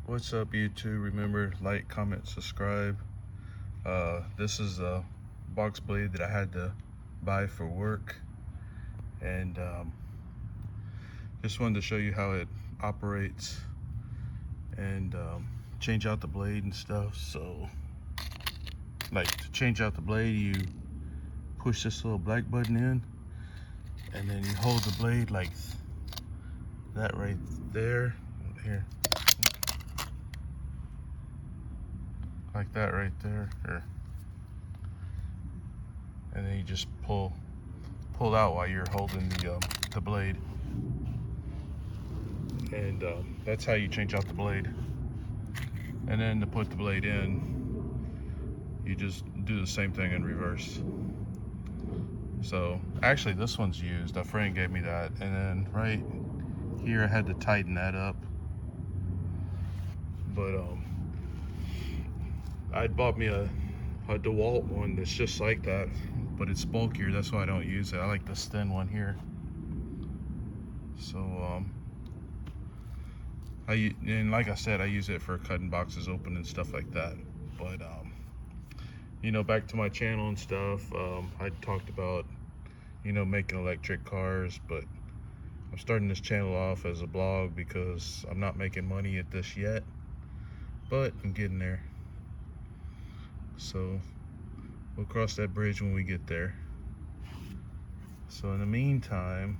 What's up, YouTube? Remember, like, comment, subscribe. This is a box blade that I had to buy for work, and just wanted to show you how it operates and change out the blade and stuff. So, like, to change out the blade, you push this little black button in, and then you hold the blade like that right there. Here. Like that right there. Here. And then you just pull out while you're holding the blade, and that's how you change out the blade. And then to put the blade in, you just do the same thing in reverse. So actually this one's used, a friend gave me that, and then right here I had to tighten that up, but I'd bought me a DeWalt one that's just like that, but it's bulkier. That's why I don't use it. I like this thin one here. So and like I said, I use it for cutting boxes open and stuff like that. But you know, back to my channel and stuff. I talked about, you know, making electric cars, but I'm starting this channel off as a blog because I'm not making money at this yet, but I'm getting there. So we'll cross that bridge when we get there. So in the meantime,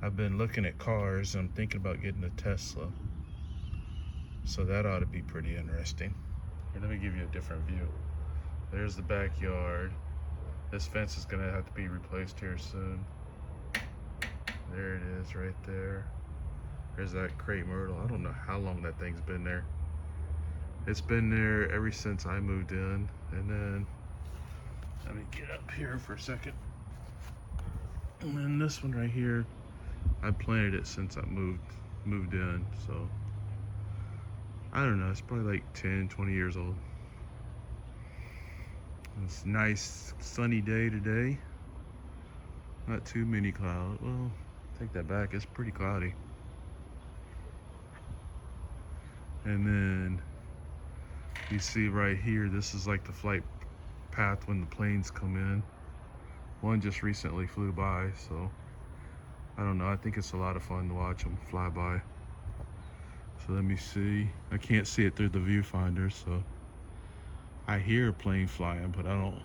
I've been looking at cars, and I'm thinking about getting a Tesla. So that ought to be pretty interesting. Here, let me give you a different view. There's the backyard. This fence is gonna have to be replaced here soon. There it is right there. There's that crepe myrtle. I don't know how long that thing's been there. It's been there ever since I moved in. And then, let me get up here for a second. And then this one right here, I planted it since I moved in. So, I don't know, it's probably like 10, 20 years old. It's a nice sunny day today. Not too many clouds. Well, take that back, it's pretty cloudy. And then you see right here, this is like the flight path when the planes come in. One just recently flew by, so I don't know, I think it's a lot of fun to watch them fly by. So let me see. I can't see it through the viewfinder, so I hear a plane flying, but I don't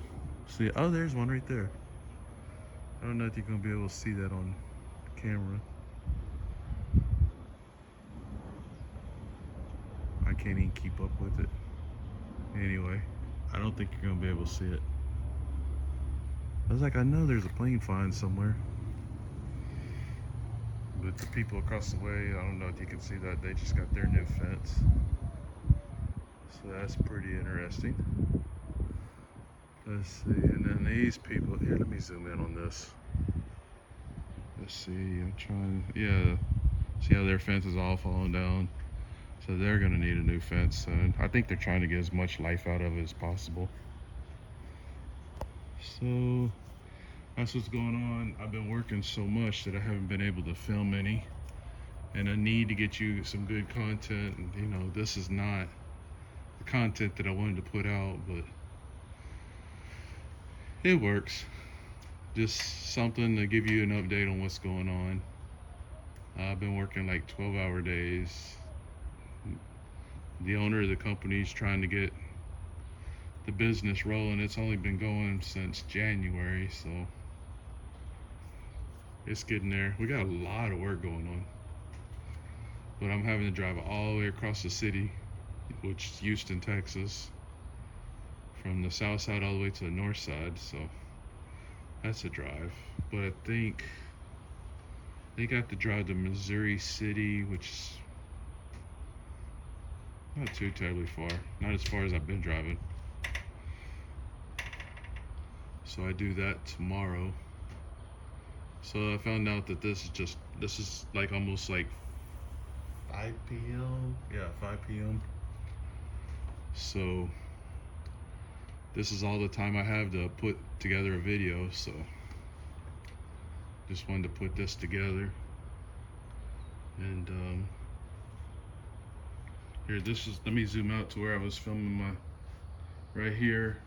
see it. Oh, there's one right there. I don't know if you're gonna be able to see that on camera. I can't even keep up with it. Anyway, I don't think you're gonna be able to see it. I was like, I know there's a plane flying somewhere. But the people across the way, I don't know if you can see that, they just got their new fence. So that's pretty interesting. Let's see, and then these people, here, let me zoom in on this. Let's see, I'm trying, yeah, see how their fence is all falling down? So they're gonna need a new fence soon. I think they're trying to get as much life out of it as possible. So that's what's going on. I've been working so much that I haven't been able to film any, and I need to get you some good content. And you know, this is not the content that I wanted to put out, but it works. Just something to give you an update on what's going on. I've been working like 12-hour days. The owner of the company is trying to get the business rolling. It's only been going since January, so it's getting there. We got a lot of work going on, but I'm having to drive all the way across the city, which is Houston, Texas, from the south side all the way to the north side. So that's a drive. But I think I have to drive to Missouri City, which is not too terribly far. Not as far as I've been driving. So I do that tomorrow. So I found out that this is like almost like 5 p.m. Yeah, 5 p.m. So this is all the time I have to put together a video. So just wanted to put this together. And Here, let me zoom out to where I was filming right here.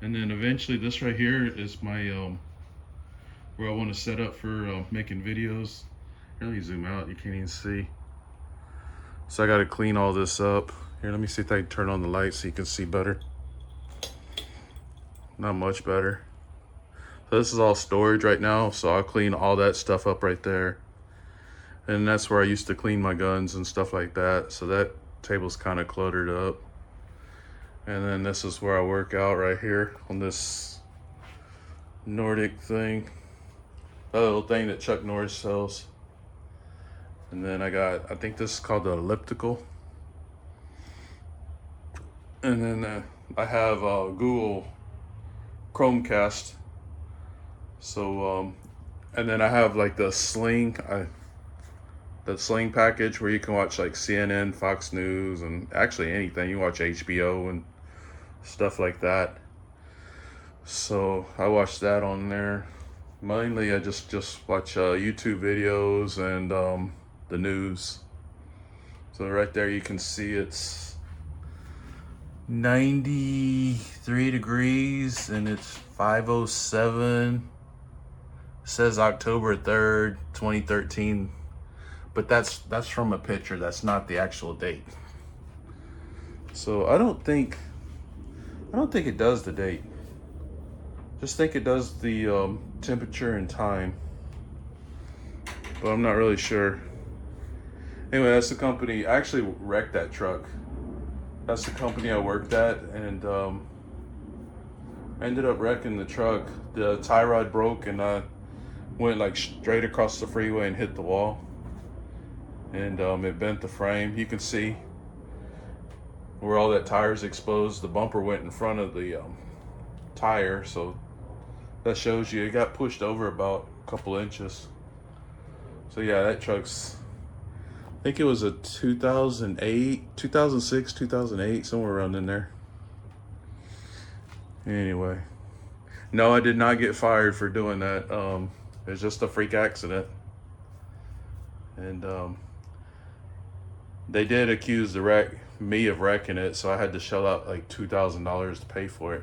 And then eventually this right here is my, where I want to set up for making videos. Here, let me zoom out, you can't even see. So I got to clean all this up. Here, let me see if I can turn on the light so you can see better. Not much better. So this is all storage right now, so I'll clean all that stuff up right there. And that's where I used to clean my guns and stuff like that. So that table's kind of cluttered up. And then this is where I work out right here on this Nordic thing. That little thing that Chuck Norris sells. And then I think this is called the elliptical. And then I have Google Chromecast. So, and then I have like the Sling package where you can watch like CNN, Fox News, and actually anything. You watch HBO and stuff like that. So I watch that on there. Mainly I just watch YouTube videos and the news. So right there you can see it's 93 degrees and it's 5:07. Says October 3rd, 2013. But that's from a picture. That's not the actual date. So I don't think it does the date. Just think it does the temperature and time. But I'm not really sure. Anyway, that's the company. I actually wrecked that truck. That's the company I worked at, and I ended up wrecking the truck. The tie rod broke, and I went like straight across the freeway and hit the wall. And it bent the frame. You can see where all that tire's exposed. The bumper went in front of the tire, so that shows you it got pushed over about a couple inches. So yeah, that truck's, I think it was a 2006, 2008, somewhere around in there. Anyway, no, I did not get fired for doing that. It was just a freak accident. And they did accuse me of wrecking it, so I had to shell out like $2,000 to pay for it.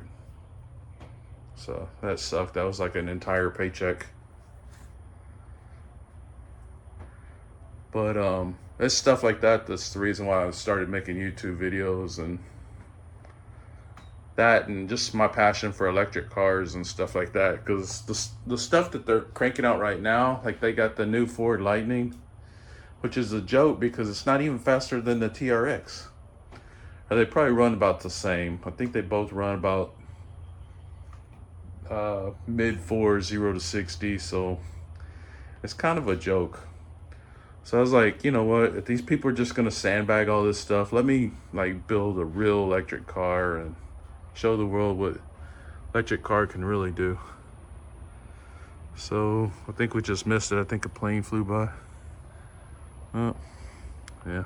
So that sucked. That was like an entire paycheck. But it's stuff like that that's the reason why I started making YouTube videos, and that, and just my passion for electric cars and stuff like that. Because the stuff that they're cranking out right now, like they got the new Ford Lightning, which is a joke because it's not even faster than the TRX. Or they probably run about the same. I think they both run about mid 4, 0 to 60. So it's kind of a joke. So I was like, you know what? If these people are just gonna sandbag all this stuff, let me like build a real electric car and show the world what electric car can really do. So I think we just missed it. I think a plane flew by. Oh, yeah.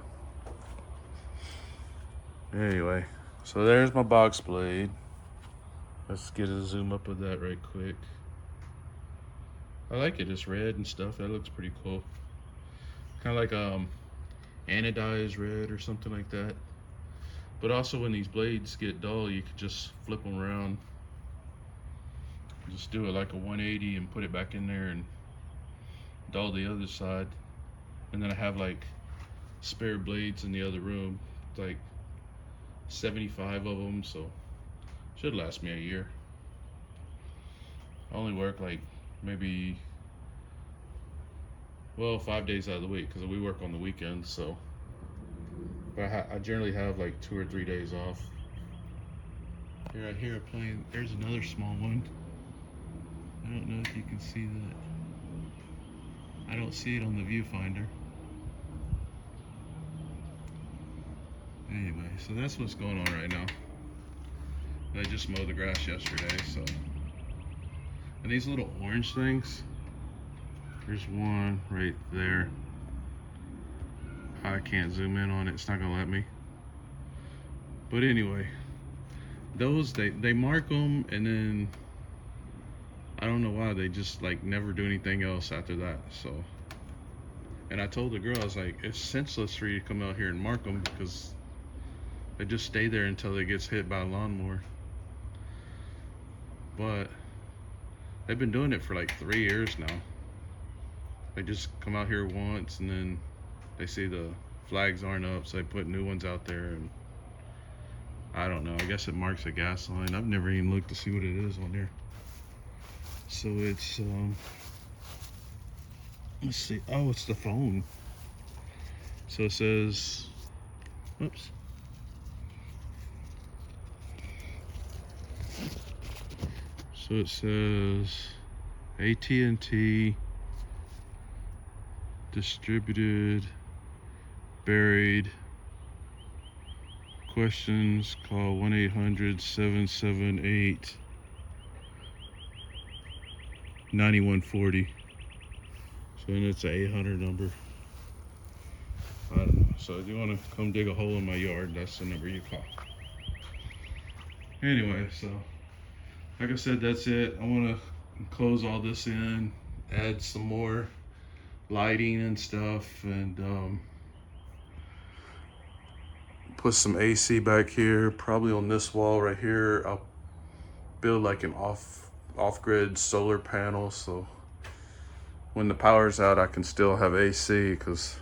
Anyway, so there's my box blade. Let's get a zoom up of that right quick. I like it. It's red and stuff. That looks pretty cool. Kind of like anodized red or something like that. But also when these blades get dull, you can just flip them around. Just do it like a 180 and put it back in there and dull the other side. And then I have like spare blades in the other room, like 75 of them, so should last me a year. I only work like maybe, well, 5 days out of the week because we work on the weekends. So but I generally have like 2 or 3 days off. Here I hear a plane. There's another small one. I don't know if you can see that. I don't see it on the viewfinder. Anyway, so that's what's going on right now. I just mowed the grass yesterday, so. And these little orange things, there's one right there. I can't zoom in on it, it's not gonna let me. But anyway, those, they mark them, and then I don't know why they just like never do anything else after that. So And I told the girl, I was like, it's senseless for you to come out here and mark them because they just stay there until it gets hit by a lawnmower. But they've been doing it for like 3 years now. They just come out here once and then they see the flags aren't up, so they put new ones out there. And I don't know, I guess it marks a gas line. I've never even looked to see what it is on there. So it's let's see. Oh, it's the phone. So it says, oops. So it says AT&T distributed, buried. Questions, call 1-800-778-9140. So then it's an 800 number. I don't know. So if you want to come dig a hole in my yard, that's the number you call. Anyway, so like I said, that's it. I want to close all this in, add some more lighting and stuff, and put some AC back here, probably on this wall right here. I'll build like an off-grid solar panel, so when the power's out, I can still have AC, because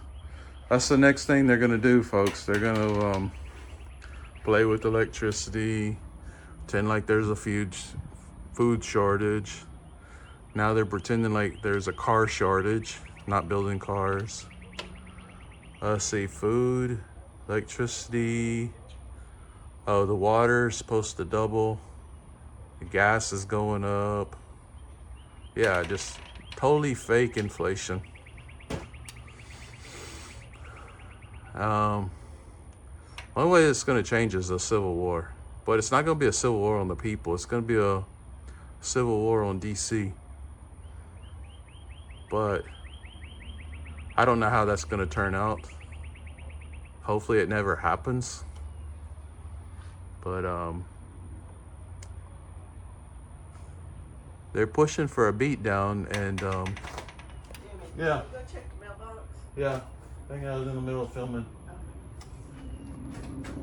that's the next thing they're gonna do, folks. They're gonna play with electricity, pretend like there's a food shortage. Now they're pretending like there's a car shortage, not building cars. Let's see, food, electricity. Oh, the water is supposed to double. The gas is going up. Yeah, just totally fake inflation. Only way it's going to change is a civil war. But it's not going to be a civil war on the people. It's going to be a civil war on DC. But I don't know how that's going to turn out. Hopefully it never happens. But they're pushing for a beatdown, and yeah. Go check the mailbox. Yeah, I think I was in the middle of filming.